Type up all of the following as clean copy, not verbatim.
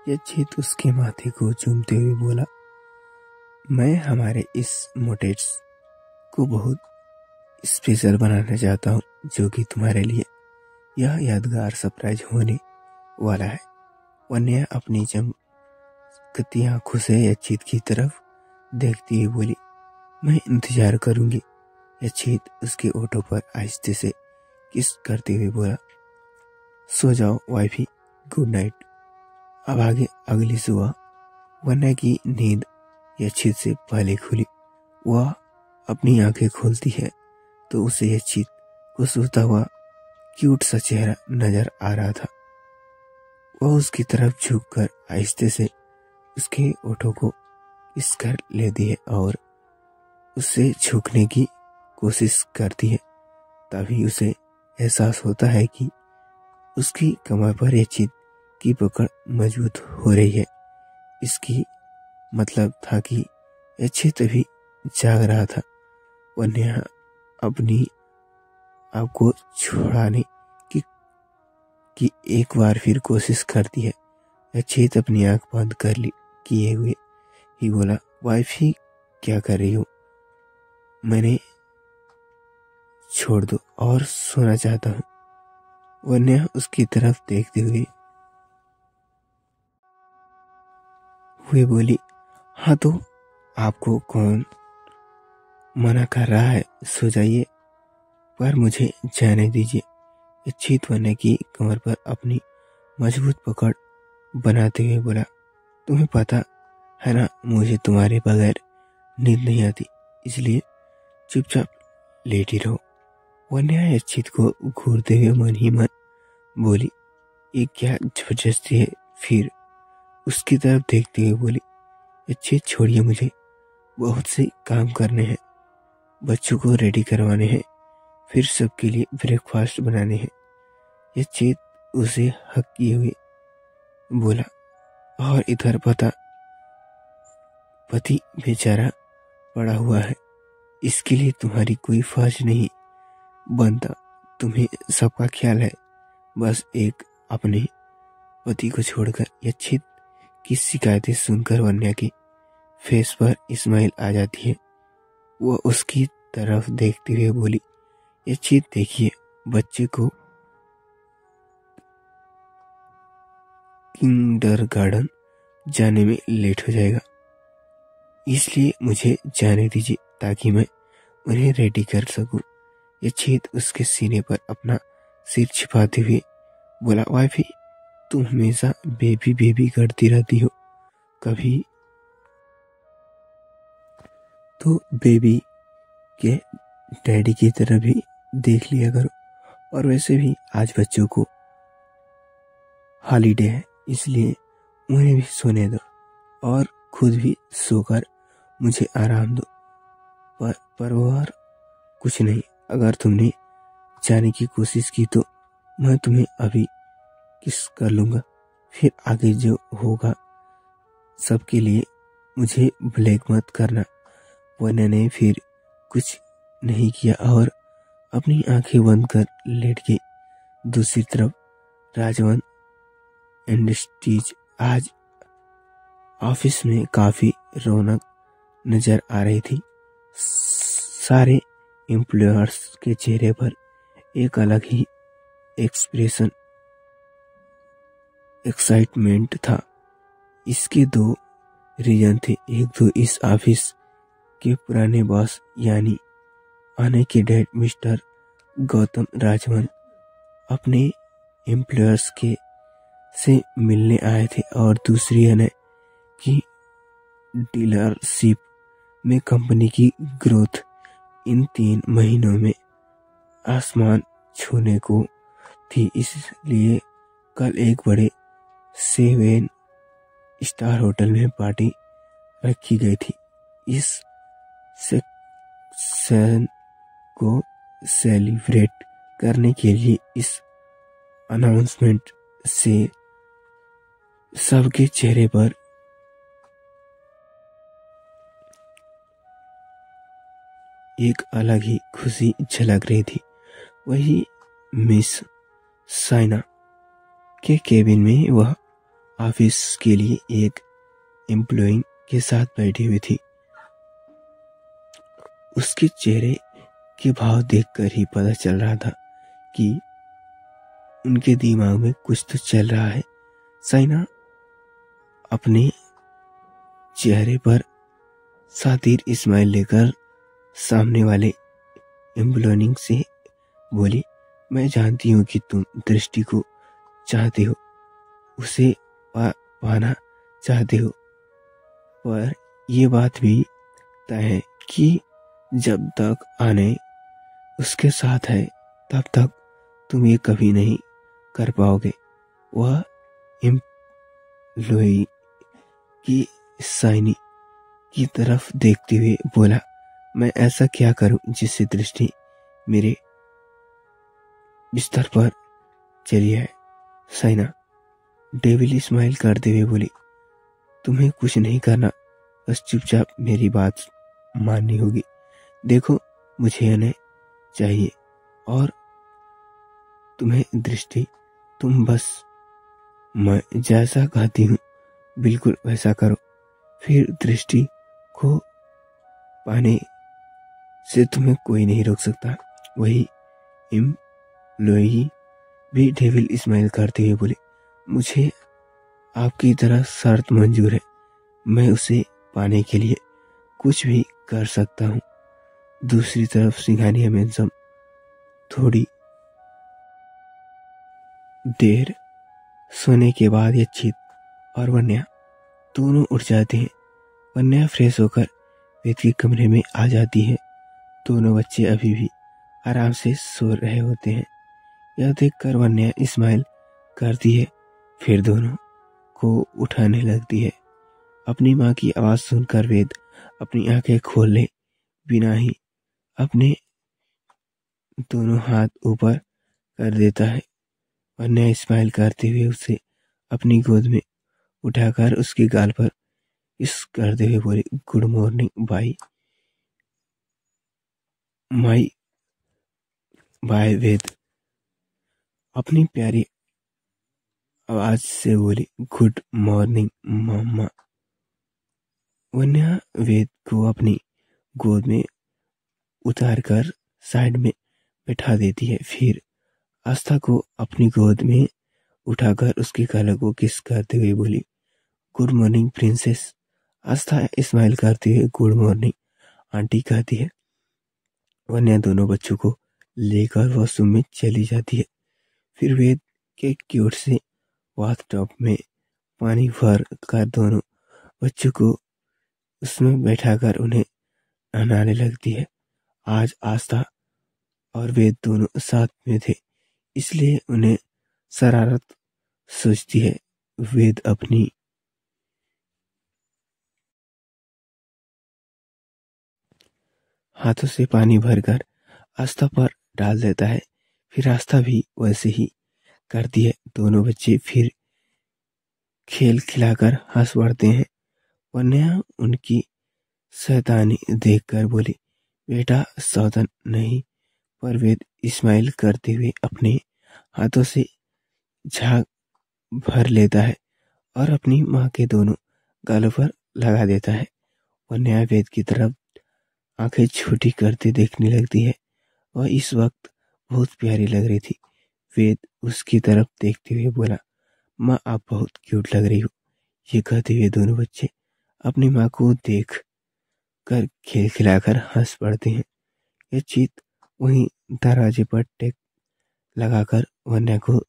यज्जित उसके माथे को चूमते हुए बोला, मैं हमारे इस मोटेट्स को बहुत स्पेशल बनाना चाहता हूँ, जो कि तुम्हारे लिए यह यादगार सरप्राइज होने वाला है। वन्या अपनी चमकती आंखों से यज्जित की तरफ देखती हुई बोली, मैं इंतजार करूंगी। यज्जित उसके ओठों पर आहिस्ते से किस करते हुए बोला, सो जाओ वाइफी, गुड नाइट। अब आगे अगली सुबह वन्या की नींद यज्जित से पहले खुली। वह अपनी आंखें खोलती है तो उसे यज्जित को सोता हुआ क्यूट सा चेहरा नजर आ रहा था। वह उसकी तरफ झुककर आहिस्ते से उसके ओठों को किस कर लेती है और उससे झुकने की कोशिश करती है। तभी उसे एहसास होता है कि उसकी कमर पर यज्जित की पकड़ मजबूत हो रही है। इसकी मतलब था कि यज्जित अभी जाग रहा था। वन्या अपनी आप को छुड़ाने की एक बार फिर कोशिश करती है। यज्जित अपनी आंख बंद कर किए हुए ही बोला, वाइफी क्या कर रही हो? मैंने छोड़ दो और सोना चाहता हूँ। वन्या उसकी तरफ देखते हुए बोली, हाँ तो आपको कौन मना कर रहा है, सो जाइए, पर मुझे जाने दीजिए। यज्जित वन्या की कमर पर अपनी मजबूत पकड़ बनाते हुए बोला, तुम्हें पता है ना मुझे तुम्हारे बगैर नींद नहीं आती, इसलिए चुपचाप लेटी रहो। वन्या यज्जित को घूरते हुए मन ही मन बोली, ये क्या जबरदस्ती है? फिर उसकी तरफ देखते हुए बोली, यज्जित छोड़िए, मुझे बहुत से काम करने हैं, बच्चों को रेडी करवाने हैं, फिर सबके लिए ब्रेकफास्ट बनाने हैं। यज्जित उसे हक किए हुए बोला, और इधर पति बेचारा पड़ा हुआ है, इसके लिए तुम्हारी कोई फर्ज नहीं बनता। तुम्हें सबका ख्याल है, बस एक अपने पति को छोड़कर। यज्जित की शिकायतें सुनकर वन्या के फेस पर स्माइल आ जाती है। वह उसकी तरफ देखते हुए बोली, यज्जित देखिए, बच्चे को किंडरगार्टन जाने में लेट हो जाएगा, इसलिए मुझे जाने दीजिए ताकि मैं उन्हें रेडी कर सकूं। यज्जित उसके सीने पर अपना सिर छिपाते हुए बोला, वाइफी तुम हमेशा बेबी बेबी करती रहती हो, कभी तो बेबी के डैडी की तरह भी देख लिया करो। और वैसे भी आज बच्चों को हॉलीडे है, इसलिए उन्हें भी सोने दो और खुद भी सोकर मुझे आराम दो। पर और कुछ नहीं, अगर तुमने जाने की कोशिश की तो मैं तुम्हें अभी किस कर लूंगा, फिर आगे जो होगा सबके लिए मुझे ब्लैक मत करना। वन्या ने फिर कुछ नहीं किया और अपनी आंखें बंद कर लेट गई। दूसरी तरफ राजवन इंडस्ट्रीज आज ऑफिस में काफी रौनक नजर आ रही थी। सारे एम्प्लॉयर्स के चेहरे पर एक अलग ही एक्सप्रेशन, एक्साइटमेंट था। इसके दो रीजन थे। एक तो इस ऑफिस के पुराने बॉस यानी आने के डैड मिस्टर गौतम राजवन अपने एम्प्लॉयर्स के से मिलने आए थे, और दूसरी है कि डीलरशिप में कंपनी की ग्रोथ इन 3 महीनों में आसमान छूने को थी, इसलिए कल एक बड़े 7 स्टार होटल में पार्टी रखी गई थी। इस सेक्शन को सेलिब्रेट करने के लिए इस अनाउंसमेंट से सबके चेहरे पर एक अलग ही खुशी झलक रही थी। वही मिस साइना के केबिन में वह ऑफिस के लिए एक एम्प्लॉय के साथ बैठी हुई थी। उसके चेहरे के भाव देखकर ही पता चल रहा था कि उनके दिमाग में कुछ तो चल रहा है। साइना अपने चेहरे पर सातिर इस्माइल लेकर सामने वाले एम्प्लॉय से बोली, मैं जानती हूँ कि तुम दृष्टि को चाहते हो, उसे पाना चाहते हो, पर यह बात भी तय है कि जब तक आने उसके साथ है तब तक तुम ये कभी नहीं कर पाओगे। वह एम्प्लॉय की साइनी की तरफ देखते हुए बोला, मैं ऐसा क्या करूं जिससे दृष्टि मेरे बिस्तर पर चली आए। साइना डेविल स्माइल करते हुए बोली, तुम्हें कुछ नहीं करना, बस चुपचाप मेरी बात माननी होगी। देखो, मुझे उन्हें चाहिए और तुम्हें दृष्टि, तुम बस मैं जैसा कहती हूँ बिल्कुल वैसा करो, फिर दृष्टि को पाने से तुम्हें कोई नहीं रोक सकता। वही एम्प्लॉय भी डेविल स्माइल करते हुए बोले, मुझे आपकी तरह शर्त मंजूर है, मैं उसे पाने के लिए कुछ भी कर सकता हूँ। दूसरी तरफ सिंघानिया मेंसम थोड़ी देर सोने के बाद यक्षित और वन्या दोनों उठ जाते हैं। वन्या फ्रेश होकर वेद के कमरे में आ जाती है। दोनों बच्चे अभी भी आराम से सो रहे होते हैं। यह देखकर वन्या स्माइल करती है, फिर दोनों को उठाने लगती है। अपनी माँ की आवाज सुनकर वेद अपनी आंखें खोले बिना ही अपने दोनों हाथ ऊपर कर देता है। वन्या स्माइल करते हुए उसे अपनी गोद में उठाकर उसके गाल पर किस करते हुए बोले, गुड मॉर्निंग बाय वेद। अपनी प्यारी आवाज से बोली, गुड मॉर्निंग मम्मा। वन्या वेद को अपनी गोद में उतारकर साइड में बैठा देती है, फिर आस्था को अपनी गोद में उठाकर उसके गालों को किस करते हुए बोली, गुड मॉर्निंग प्रिंसेस। आस्था स्माइल करते हुए गुड मॉर्निंग आंटी कहती है। वन्या दोनों बच्चों को लेकर वॉशरूम में चली जाती है। फिर वेद के क्यूट से बाथटब में पानी भर कर दोनों बच्चों को उसमें बैठाकर उन्हें नहलाने लगती है। आज आस्था और वेद दोनों साथ में थे, इसलिए उन्हें शरारत सोचती है। वेद अपनी हाथों से पानी भरकर आस्था पर डाल देता है, फिर आस्था भी वैसे ही करती है। दोनों बच्चे फिर खेल खिलाकर हंस पड़ते हैं। वन्या उनकी शैतानी देखकर बोली, बेटा सावधान नहीं। पर वेद स्माइल करते हुए अपने हाथों से झाग भर लेता है और अपनी माँ के दोनों गालों पर लगा देता है। वन्या वेद की तरफ आंखें छोटी करते देखने लगती है। वह इस वक्त बहुत प्यारी लग रही थी। वेद उसकी तरफ देखते हुए बोला, माँ आप बहुत क्यूट लग रही हो। ये कहते हुए दोनों बच्चे अपनी माँ को देख कर खेल खिलाकर हंस पड़ते हैं। यह चीत वहीं दरवाजे पर टेक लगाकर वन्या को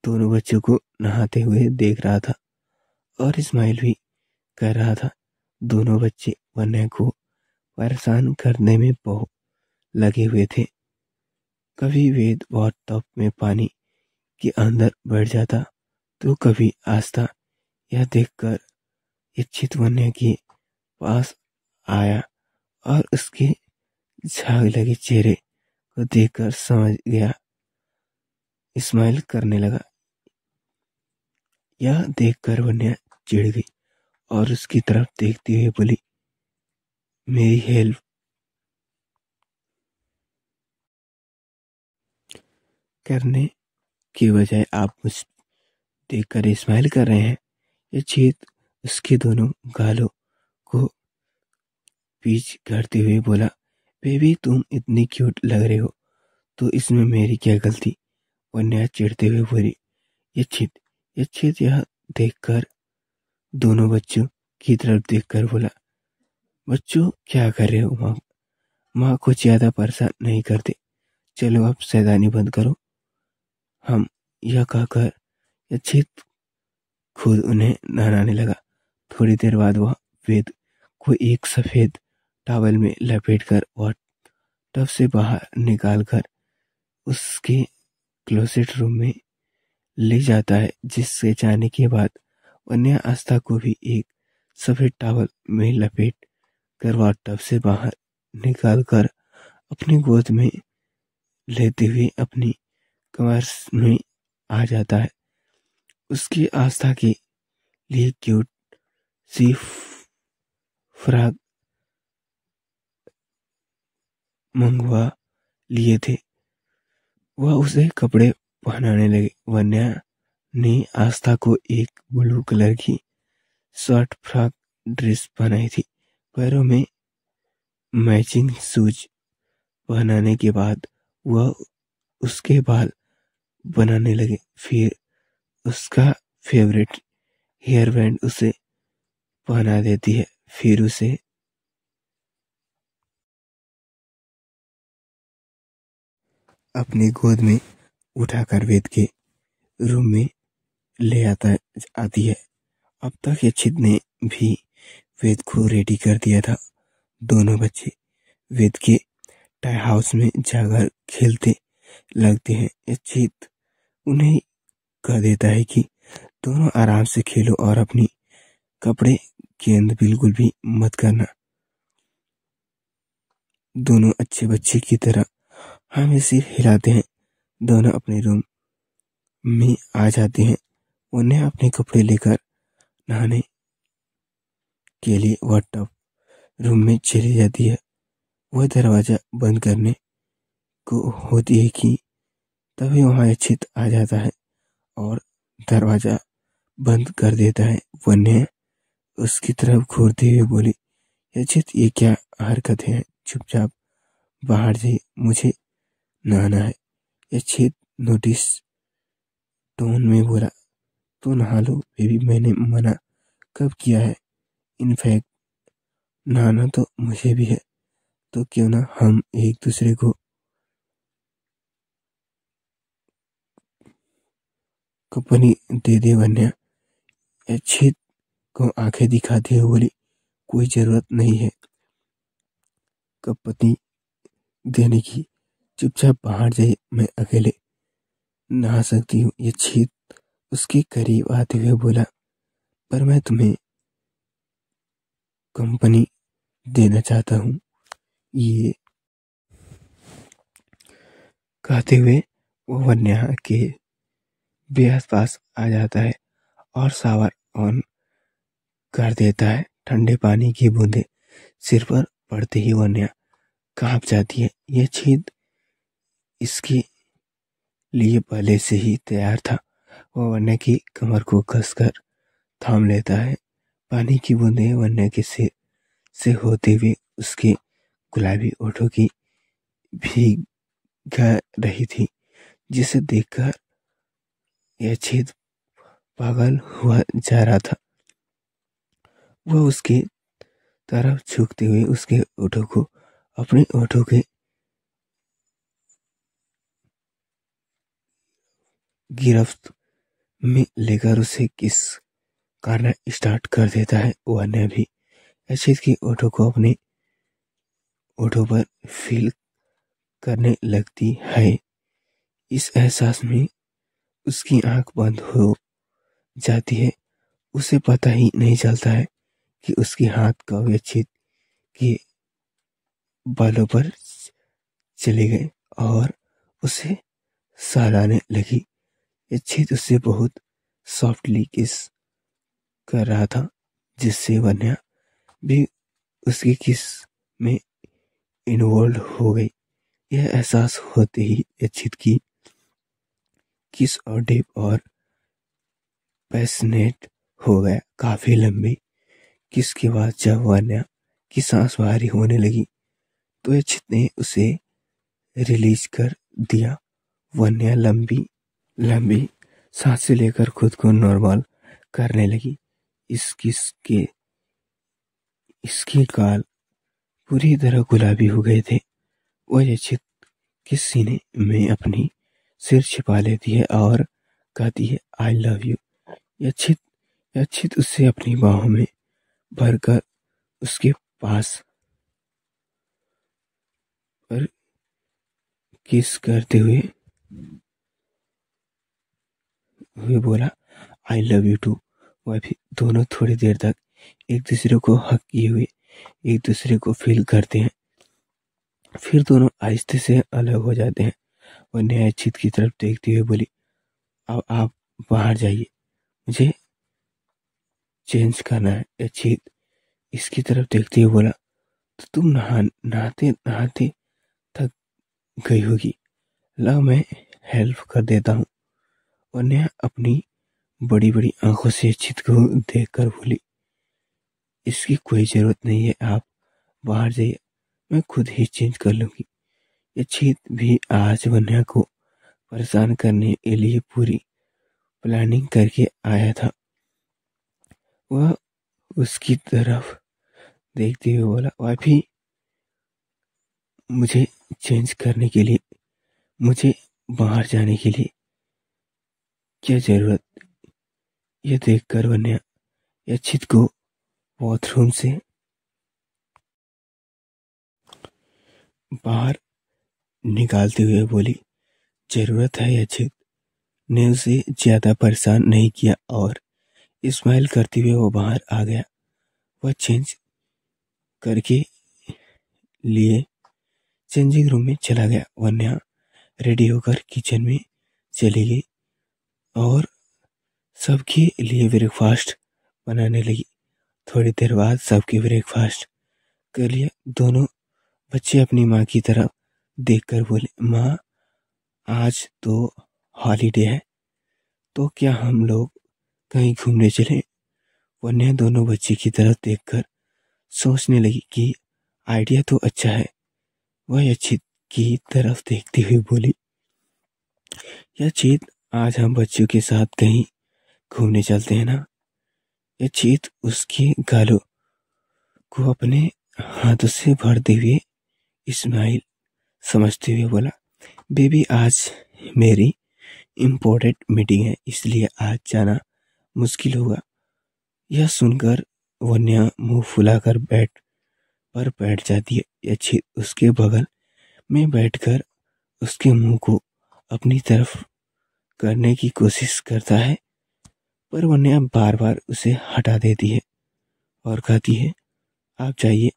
दोनों बच्चों को नहाते हुए देख रहा था और स्माइल भी कर रहा था। दोनों बच्चे वन्या को परेशान करने में बहुत लगे हुए थे। कभी वेद बाथटब में पानी के अंदर बैठ जाता तो कभी आस्था यह देखकर इच्छित वन्या के पास आया और उसके झाग लगे चेहरे को देखकर समझ गया, स्माइल करने लगा। यह देखकर वन्या चिढ़ गई और उसकी तरफ देखते हुए बोली, मेरी हेल्प करने के बजाय आप मुझ देखकर स्माइल कर रहे हैं। यच्छित उसके दोनों गालों को पीच करते हुए बोला, बेबी तुम इतनी क्यूट लग रहे हो, तो इसमें मेरी क्या गलती? वन्या चिढ़ते हुए बोली। यच्छित यच्छित यह देखकर दोनों बच्चों की तरफ देखकर बोला, बच्चों क्या कर रहे हो? माँ माँ कुछ ज्यादा परेशान नहीं करते, चलो अब शैतानी बंद करो हम। यह कहकर यच्छित खुद उन्हें नहलाने लगा। थोड़ी देर बाद वह वेद को एक सफेद टॉवल में लपेटकर वह टब से बाहर निकालकर उसके क्लोसेट रूम में ले जाता है, जिससे जाने के बाद वन्या आस्था को भी एक सफेद टॉवल में लपेट कर वह टब से बाहर निकालकर अपनी गोद में लेते हुए अपनी कमर में आ जाता है। उसकी आस्था के लिए क्यूट सी फ्रॉक मंगवा लिए थे, वह उसे कपड़े पहनाने लगे। वन्या ने आस्था को एक ब्लू कलर की शॉर्ट फ्रॉक ड्रेस पहनाई थी। पैरों में मैचिंग शूज पहनाने के बाद वह उसके बाल बनाने लगे। फिर उसका फेवरेट हेयर बैंड उसे पहना देती है। फिर उसे अपनी गोद में उठाकर वेद के रूम में ले आती है। अब तक यच्छित ने भी वेद को रेडी कर दिया था। दोनों बच्चे वेद के टाई हाउस में जाकर खेलते लगते हैं। यच्छित उन्हें कह देता है कि दोनों आराम से खेलो और अपनी कपड़े गेंद बिल्कुल भी मत करना। दोनों अच्छे बच्चे की तरह हमेशा हिलाते हैं। दोनों अपने रूम में आ जाते हैं। उन्हें अपने कपड़े लेकर नहाने के लिए वह टब रूम में चली जाती है। वह दरवाजा बंद करने को होती है कि तभी वहां यच्छित आ जाता है और दरवाजा बंद कर देता है। वन्या उसकी तरफ घूरते हुए बोली, यच्छित ये क्या हरकत है? चुपचाप बाहर जाइए, मुझे नहाना है। यच्छित नोटिस टोन में बोला, तो नहा लो बेबी, मैंने मना कब किया है? इनफैक्ट नहाना तो मुझे भी है, तो क्यों ना हम एक दूसरे को कंपनी दे दे। वन्या यच्छित को आंखें दिखाती हुए बोली, कोई जरूरत नहीं है कंपनी देने की, चुपचाप बाहर जाइए, मैं अकेले नहा सकती हूँ। यच्छित उसके करीब आते हुए बोला, पर मैं तुम्हें कंपनी देना चाहता हूँ। ये कहते हुए वो वन्या के बेहद पास आ जाता है और शावर ऑन कर देता है। ठंडे पानी की बूंदें सिर पर पड़ते ही वन्या कांप जाती है। ये छेद इसके लिए पहले से ही तैयार था। वह वन्या की कमर को कसकर थाम लेता है। पानी की बूंदें वन्या के सिर से होते हुए उसके गुलाबी ओठों की भीग रही थी, जिसे देखकर यह छेद पागल हुआ जा रहा था। वह उसके तरफ झुकते हुए उसके ओठों को अपने ओठों के गिरफ्त में लेकर उसे किस करना स्टार्ट कर देता है। वन्या भी यच्छित के ओठों को अपने ओठों पर फील करने लगती है। इस एहसास में उसकी आंख बंद हो जाती है। उसे पता ही नहीं चलता है कि उसके हाथ कब यच्छित के बालों पर चले गए और उसे सहलाने लगी। यच्छित उससे बहुत सॉफ्टली किस कर रहा था, जिससे वन्या भी उसकी किस में इन्वॉल्व हो गई। यह एहसास होते ही यच्छित की किस और डीप और पैशनेट हो गया काफी लंबी किस के बाद जब वन्या की सांस भारी होने लगी तो अक्षित ने उसे रिलीज कर दिया। वन्या लंबी लंबी सांसें लेकर खुद को नॉर्मल करने लगी। इसके गाल पूरी तरह गुलाबी हो गए थे। वह अक्षित के सीने में अपनी सिर छिपा लेती है और कहती है आई लव यू। अक्षित उससे अपनी बाहों में भरकर उसके पास पर किस करते हुए बोला आई लव यू टू। वह भी दोनों थोड़ी देर तक एक दूसरे को हक किए हुए एक दूसरे को फील करते हैं। फिर दोनों आहिस्ते से अलग हो जाते हैं। वह न्याय अक्षित की तरफ देखते हुए बोली अब आप बाहर जाइए, मुझे चेंज करना है। अक्षित इसकी तरफ देखते हुए बोला तो तुम नहाते नहाते थक गई होगी, ला मैं हेल्प कर देता हूँ। वन्या अपनी बड़ी बड़ी आंखों से अक्षित को देखकर बोली इसकी कोई जरूरत नहीं है, आप बाहर जाइए, मैं खुद ही चेंज कर लूंगी। अक्षित भी आज वन्या को परेशान करने के लिए पूरी प्लानिंग करके आया था। वह उसकी तरफ देखते हुए बोला वह भी मुझे चेंज करने के लिए, मुझे बाहर जाने के लिए क्या जरूरत। यह देखकर वन्या अक्षित को बाथरूम से बाहर निकालते हुए बोली जरूरत है। अक्षित ने उसे ज्यादा परेशान नहीं किया और स्माइल करते हुए वो बाहर आ गया। वह चेंज करके लिए चेंजिंग रूम में चला गया। वन्या रेडी होकर किचन में चली गई और सबके लिए ब्रेकफास्ट बनाने लगी। थोड़ी देर बाद सबके ब्रेकफास्ट कर लिया। दोनों बच्चे अपनी माँ की तरफ देखकर बोले माँ आज तो हॉलीडे है, तो क्या हम लोग कहीं घूमने चलें। वन्या दोनों बच्चे की तरफ देखकर सोचने लगी कि आइडिया तो अच्छा है। वह अक्षित की तरफ देखती हुई बोली अक्षित आज हम बच्चों के साथ कहीं घूमने चलते हैं ना। अक्षित उसके गालों को अपने हाथों से भरते हुए स्माइल समझते हुए बोला बेबी आज मेरी इम्पोर्टेंट मीटिंग है, इसलिए आज जाना मुश्किल होगा। यह सुनकर वन्या मुंह फुलाकर बैठ जाती है। अक्षित उसके बगल में बैठकर उसके मुंह को अपनी तरफ करने की कोशिश करता है, पर वन्या बार बार उसे हटा देती है और कहती है आप जाइए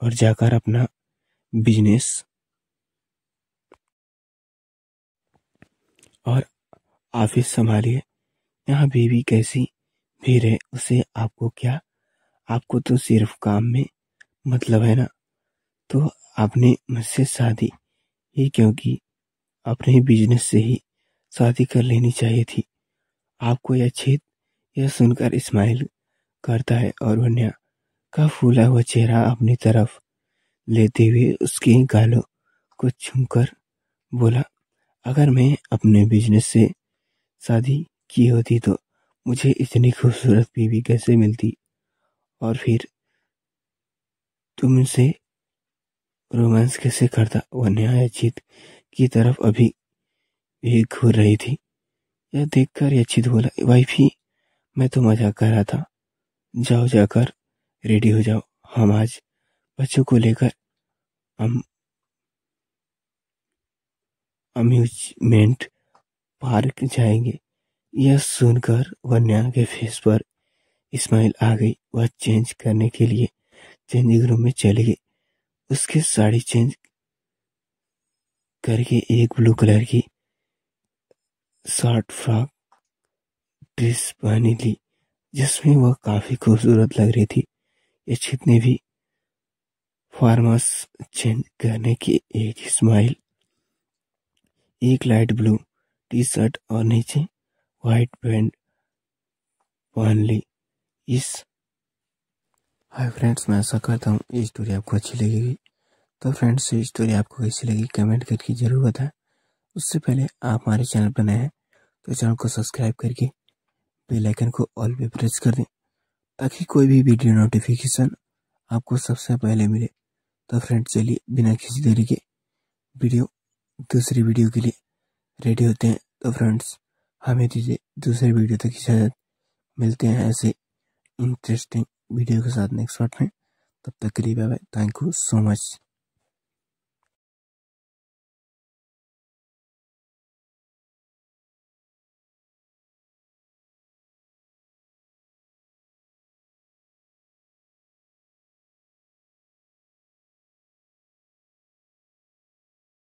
और जाकर अपना बिजनेस और ऑफिस संभालिए। यहाँ बेबी कैसी भी रहे उसे आपको क्या, आपको तो सिर्फ काम में मतलब है ना, तो आपने मुझसे शादी ही क्योंकि अपने बिजनेस से ही शादी कर लेनी चाहिए थी। आपको यह छेद यह सुनकर स्माइल करता है और वन्या का फूला हुआ चेहरा अपनी तरफ लेते हुए उसके गालों को छूकर बोला अगर मैं अपने बिजनेस से शादी की होती तो मुझे इतनी खूबसूरत बीवी कैसे मिलती और फिर तुमसे रोमांस कैसे करता। वन्या अक्षित की तरफ अभी भी घूर रही थी। यह देखकर अक्षित बोला वाइफी मैं तो मजाक कर रहा था, जाओ जाकर रेडी हो जाओ, हम आज बच्चों को लेकर अम्यूजमेंट पार्क जाएंगे। यह सुनकर वन्या के फेस पर स्माइल आ गई। वह चेंज करने के लिए चेंजिंग रूम में चली गई। उसकी साड़ी चेंज करके एक ब्लू कलर की शॉर्ट फ्रॉक ड्रेस पहनी ली जिसमें वह काफी खूबसूरत लग रही थी। अक्षित ने भी फॉर्मल्स चेंज करने की एक स्माइल, एक लाइट ब्लू टी शर्ट और नीचे व्हाइट पैंट पहन ली। इस हाय फ्रेंड्स, मैं आशा करता हूँ ये स्टोरी आपको अच्छी लगेगी। तो फ्रेंड्स, ये स्टोरी आपको कैसी लगी कमेंट करके जरूर बताएं। उससे पहले आप हमारे चैनल पर नए हैं तो चैनल को सब्सक्राइब करके बेल आइकन को ऑल पे प्रेस कर दें ताकि कोई भी वीडियो नोटिफिकेशन आपको सबसे पहले मिले। तो फ्रेंड्स, चलिए बिना किसी देरी के दूसरी वीडियो के लिए रेडी होते हैं। तो फ्रेंड्स, हमें दीजिए दूसरे वीडियो तक इजाजत। मिलते हैं ऐसे इंटरेस्टिंग वीडियो के साथ नेक्स्ट पार्ट में। तब तक के लिए bye bye. Thank you so much.